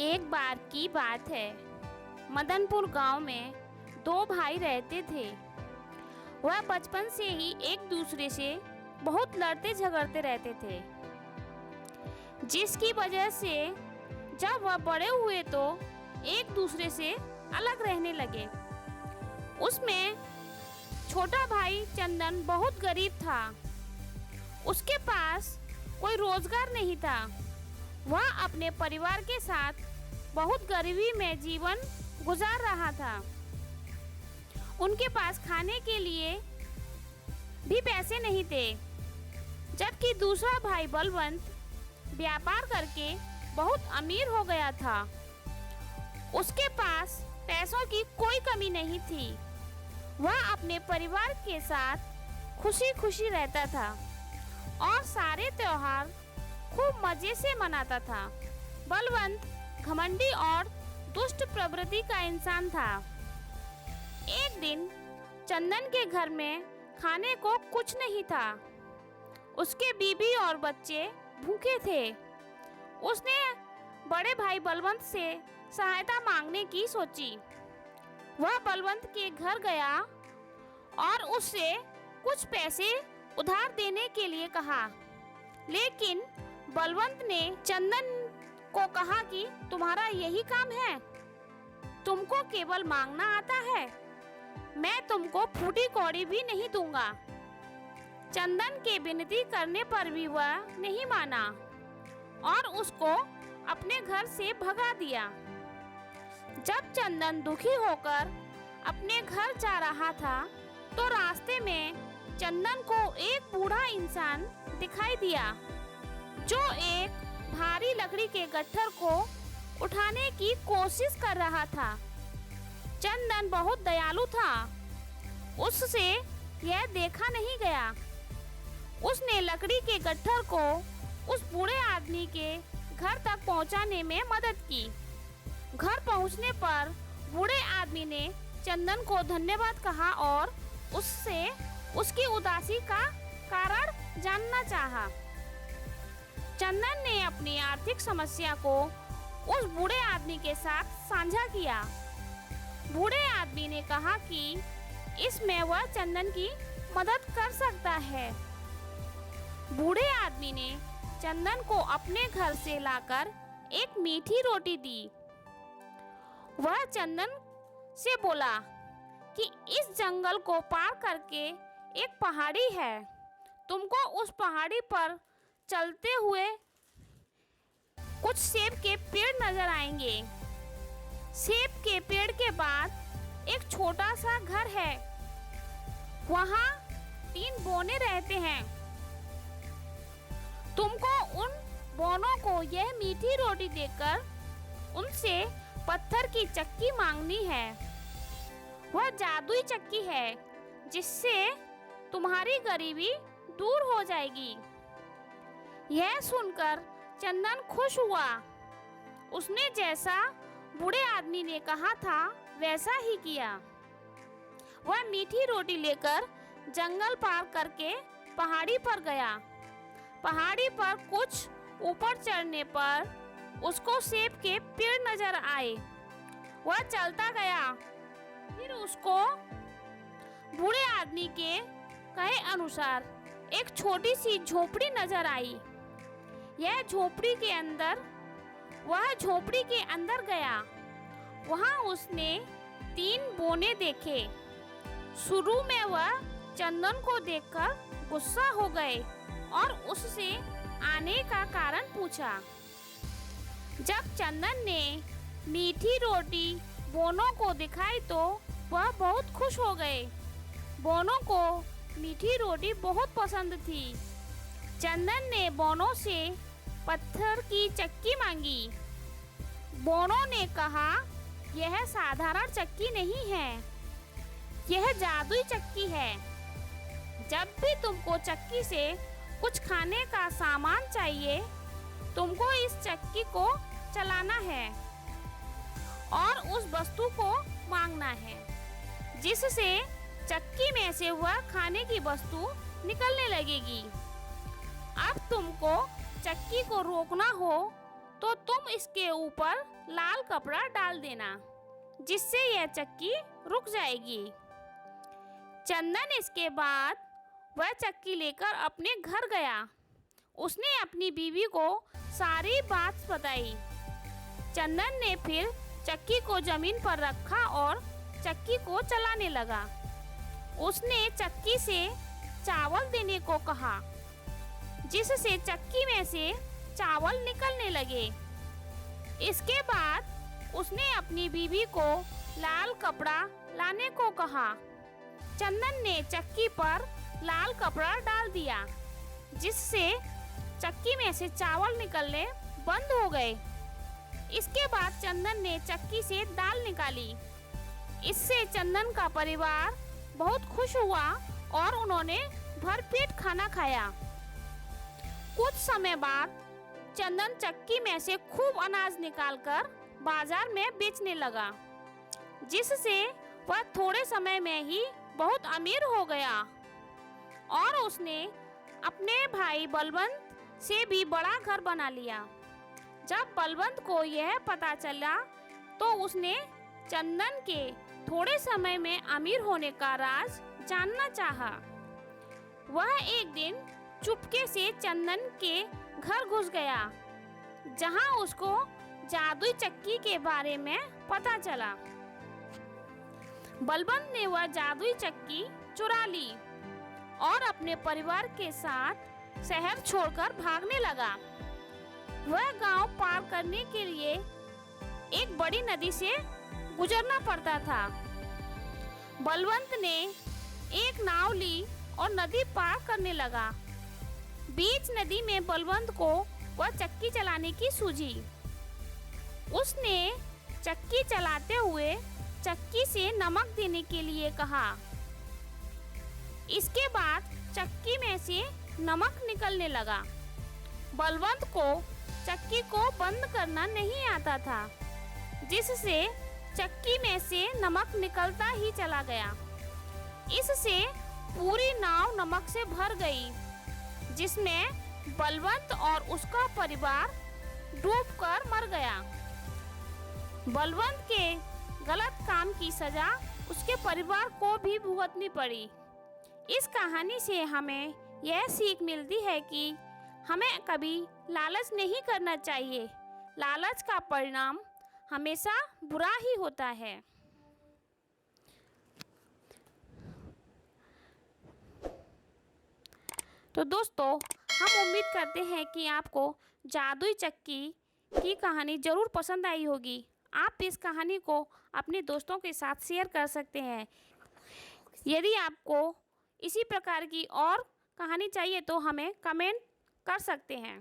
एक बार की बात है। मदनपुर गांव में दो भाई रहते थे। वह बचपन से ही एक दूसरे से बहुत लड़ते झगड़ते रहते थे, जिसकी वजह से जब वह बड़े हुए तो एक दूसरे से अलग रहने लगे। उसमें छोटा भाई चंदन बहुत गरीब था। उसके पास कोई रोजगार नहीं था। वह अपने परिवार के साथ बहुत गरीबी में जीवन गुजार रहा था। उनके पास खाने के लिए भी पैसे नहीं थे। जबकि दूसरा भाई बलवंत व्यापार करके बहुत अमीर हो गया था। उसके पास पैसों की कोई कमी नहीं थी। वह अपने परिवार के साथ खुशी खुशी रहता था और सारे त्योहार खूब मजे से मनाता था। बलवंत घमंडी और दुष्ट प्रवृत्ति का इंसान था। एक दिन चंदन के घर में खाने को कुछ नहीं था। उसके बीबी और बच्चे भूखे थे। उसने बड़े भाई बलवंत से सहायता मांगने की सोची। वह बलवंत के घर गया और उससे कुछ पैसे उधार देने के लिए कहा, लेकिन बलवंत ने चंदन को कहा कि तुम्हारा यही काम है, तुमको केवल मांगना आता है, मैं तुमको फूटी कौड़ी भी नहीं दूंगा। चंदन के विनती करने पर भी वह नहीं माना और उसको अपने घर से भगा दिया। जब चंदन दुखी होकर अपने घर जा रहा था तो रास्ते में चंदन को एक बूढ़ा इंसान दिखाई दिया, जो एक भारी लकड़ी के गट्ठर को उठाने की कोशिश कर रहा था। चंदन बहुत दयालु था। उससे यह देखा नहीं गया। उसने लकड़ी के गट्ठर को उस बूढ़े आदमी के घर तक पहुंचाने में मदद की। घर पहुंचने पर बूढ़े आदमी ने चंदन को धन्यवाद कहा और उससे उसकी उदासी का कारण जानना चाहा। चंदन ने अपनी आर्थिक समस्या को उस बूढ़े आदमी के साथ साझा किया। बूढ़े आदमी ने कहा कि इसमें वह चंदन की मदद कर सकता है। बूढ़े आदमी ने चंदन को अपने घर से लाकर एक मीठी रोटी दी। वह चंदन से बोला कि इस जंगल को पार करके एक पहाड़ी है। तुमको उस पहाड़ी पर चलते हुए कुछ सेब के पेड़ नजर आएंगे। सेब के पेड़ के बाद एक छोटा सा घर है। वहाँ 3 बौने रहते हैं। तुमको उन बौनों को यह मीठी रोटी देकर उनसे पत्थर की चक्की मांगनी है। वह जादुई चक्की है जिससे तुम्हारी गरीबी दूर हो जाएगी। यह सुनकर चंदन खुश हुआ। उसने जैसा बूढ़े आदमी ने कहा था वैसा ही किया। वह मीठी रोटी लेकर जंगल पार करके पहाड़ी पर गया। पहाड़ी पर कुछ ऊपर चढ़ने पर उसको सेब के पेड़ नजर आए। वह चलता गया। फिर उसको बूढ़े आदमी के कहे अनुसार एक छोटी सी झोपड़ी नजर आई। वह झोपड़ी के अंदर गया। वहाँ उसने 3 बौने देखे। शुरू में वह चंदन को देखकर गुस्सा हो गए और उससे आने का कारण पूछा। जब चंदन ने मीठी रोटी बौनों को दिखाई तो वह बहुत खुश हो गए। बौनों को मीठी रोटी बहुत पसंद थी। चंदन ने बौनों से पत्थर की चक्की मांगी। बौनों ने कहा, यह साधारण चक्की नहीं है, यह जादुई चक्की है। जब भी तुमको चक्की से कुछ खाने का सामान चाहिए, तुमको इस चक्की को चलाना है और उस वस्तु को मांगना है, जिससे चक्की में से वह खाने की वस्तु निकलने लगेगी। अब तुमको चक्की को रोकना हो तो तुम इसके ऊपर लाल कपड़ा डाल देना, जिससे यह चक्की रुक जाएगी। चंदन इसके बाद वह चक्की लेकर अपने घर गया। उसने अपनी बीवी को सारी बात बताई। चंदन ने फिर चक्की को जमीन पर रखा और चक्की को चलाने लगा। उसने चक्की से चावल देने को कहा, जिससे चक्की में से चावल निकलने लगे। इसके बाद उसने अपनी बीवी को लाल कपड़ा लाने को कहा। चंदन ने चक्की पर लाल कपड़ा डाल दिया, जिससे चक्की में से चावल निकलने बंद हो गए। इसके बाद चंदन ने चक्की से दाल निकाली। इससे चंदन का परिवार बहुत खुश हुआ और उन्होंने भरपेट खाना खाया। कुछ समय बाद चंदन चक्की में से खूब अनाज निकालकर बाजार में बेचने लगा, जिससे वह थोड़े समय में ही बहुत अमीर हो गया और उसने अपने भाई बलवंत से भी बड़ा घर बना लिया। जब बलवंत को यह पता चला तो उसने चंदन के थोड़े समय में अमीर होने का राज जानना चाहा। वह एक दिन चुपके से चंदन के घर घुस गया, जहां उसको जादुई चक्की के बारे में पता चला। बलवंत ने वह जादुई चक्की चुरा ली और अपने परिवार के साथ शहर छोड़कर भागने लगा। वह गांव पार करने के लिए एक बड़ी नदी से गुजरना पड़ता था। बलवंत ने एक नाव ली और नदी पार करने लगा। बीच नदी में बलवंत को वह चक्की चलाने की सूझी। उसने चक्की चलाते हुए चक्की से नमक देने के लिए कहा। इसके बाद चक्की में से नमक निकलने लगा। बलवंत को चक्की को बंद करना नहीं आता था, जिससे चक्की में से नमक निकलता ही चला गया। इससे पूरी नाव नमक से भर गई, जिसमें बलवंत और उसका परिवार डूबकर मर गया। बलवंत के गलत काम की सजा उसके परिवार को भी भुगतनी पड़ी। इस कहानी से हमें यह सीख मिलती है कि हमें कभी लालच नहीं करना चाहिए। लालच का परिणाम हमेशा बुरा ही होता है। तो दोस्तों, हम उम्मीद करते हैं कि आपको जादुई चक्की की कहानी ज़रूर पसंद आई होगी। आप इस कहानी को अपने दोस्तों के साथ शेयर कर सकते हैं। यदि आपको इसी प्रकार की और कहानी चाहिए तो हमें कमेंट कर सकते हैं।